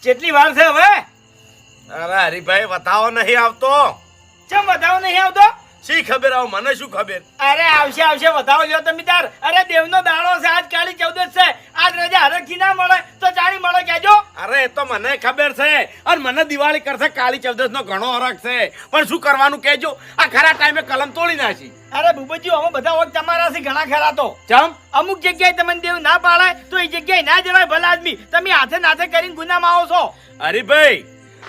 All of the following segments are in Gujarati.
કેટલી વાર છે હવે? અરે હરીભાઈ બતાવો નહીં આવતો. ચમ વધાવો નહીં આવતો? શી ખબર આવ મને શું ખબર? અરે આવશે આવશે વધાવો લ્યો તમે તાર. અરે દેવનો દાડો છે, આજ કાળી ચૌદશ છે. આજ રજા હરખી ના મળે તો ચાણી મળે કેજો. અરે એ તો મને ખબર છે અને મને દિવાળી કરશે કાળી ચૌદશ નો ઘણો હરખ છે, પણ શું કરવાનું કેજો. આ ખરા ટાઈમે કલમ તોડી નાખી. અરે ભૂપતજી અમે બધા ઓક તમારા છે ઘણા ખરા તો. ચમ અમુક જગ્યાએ તમને દેવ ના પાડાય તો એ જગ્યાએ ના જવાય. ભલા આદમી તમે હાથે નાથે કરીને ગુનામાં આવો છો. હરીભાઈ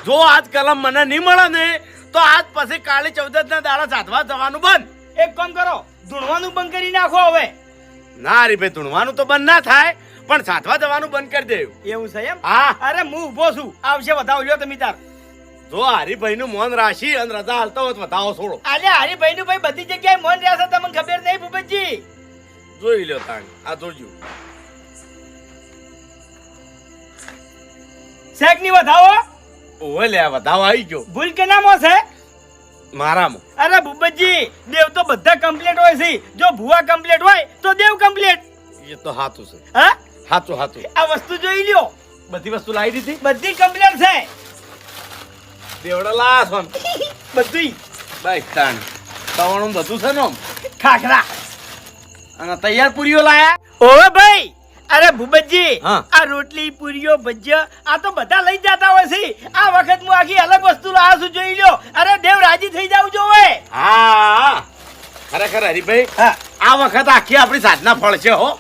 જો આજ કલમ મને નહીં મળે ને તો આજ પછી કાળી ચૌદશ ના દાડા સાધવા જવાનું બંધ. એક કામ કરો, ધૂણવાનું બંધ કરી નાખો હવે. ના હરીભાઈ ધૂણવાનું તો બંધ ના થાય, પણ સાધવા જવાનું બંધ કરી દેવું. એવું છે એમ? હા અરે હું ઊભો છું, આવશે વધાવો લ્યો તમે તાર. જો હરીભાઈ નું મન રાશી અને રજા હાલતો હોય તો વધાવો છોડો. અરે હરીભાઈ નું ભાઈ બધી જગ્યાએ મન રહ્યા છે, તમને ખબર નહીં ભૂપતજી? જોઈ લ્યો તાણ આ જોજો. શેક ની વધાવો ઓવે લે વધાવો આવી ગયો ભૂલ કે નામો છે મારામાં. અરે ભૂપતજી દેવ તો બધા કમ્પ્લીટ હોય છે. જો ભૂવા કમ્પ્લીટ હોય તો દેવ કમ્પ્લીટ. એ તો હાથું છે. હા હાથું હાથું. આ વસ્તુ જોઈ લ્યો, બધી વસ્તુ લાવી દીધી. બધી કમ્પ્લીટ છે. દેવડા લાસ હોન બધી બાઈ તાણ તવણું બધું છે ને ખાખરા અને તૈયાર પૂરીઓ લાયા. ઓવે ભાઈ. અરે ભૂપતજી હા. આ રોટલી પૂરીઓ ભજીયા આ તો બધા લઈ જતા હોય છે. આ વખત હું આખી અલગ વસ્તુ લાવ્યો છું, જોઈ લ્યો. અરે દેવ રાજી થઈ જાવ જોવે. હા ખરેખર હરીભાઈ આ વખત આખી આપણી સાધના ફળશે હો,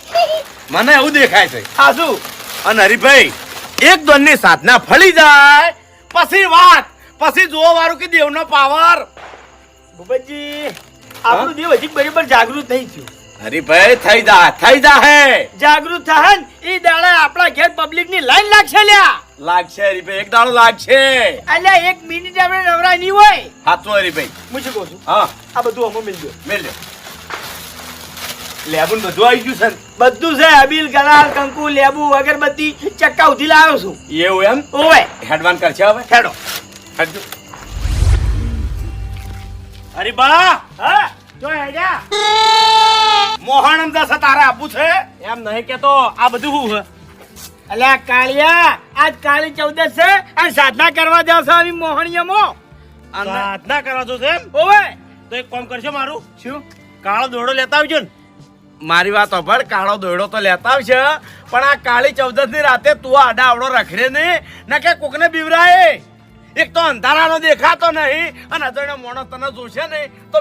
મને એવું દેખાય છે. આ શું? અને હરીભાઈ એક દોનની સાધના ફળી જાય પછી વાત, પછી જોવા વાળું કે દેવનો પાવર. ભૂપતજી આપણું દેવ હજી બરાબર જાગૃત નહીં થયું. હરીભાઈ થઈ જા હે. જાગૃત થાય ને એ દાડા આપણા ઘેર પબ્લિક ની લાઈન લાગશે લ્યા. લાગશે હરીભાઈ, એક દાડો લાગશે. અલ્યા એક મિનિટ આપણે નવરા નહીં હોય. સાચું હરીભાઈ. હું શું કહું છું, હા આ બધું અમે મિલજો. મેલ લે. લેબુ બધું આવી ગયું છે ને? બધું છે, અબીલ ગલાલ કંકુ લેબુ અગરબત્તી ચક્કા ઉધી લાવ્યો છું. એવું એમ? ઓવે હેડવાન કરશે હવે. હેડો. હેડજો. હરીબા હા જો હેડ્યા. મોહન અમદાસ તારે આપવું છે એમ નહીં કેતો, આ બધું શું છે? અલ્યા કાળિયા આજ કાળી ચૌદશ છે અને સાધના કરવા જાવ છો આવી મોહણીયમો. સાધના કરવા જો છે એમ? ઓવે તો એક કામ કરશો મારું. શું? કાળો દોરડો લેતા આવજો ને. મારી વાત સાંભળ, કાળો દોરડો તો લેતા આવશે, પણ આ કાળી ચૌદશ ની રાતે તું આડા આવડો રખડે ને ના કે કોકને બીવરાય. એક તો અંધારાનો દેખાતો નહીં અને અજાણ્યો માણસ તને જોશે ને તો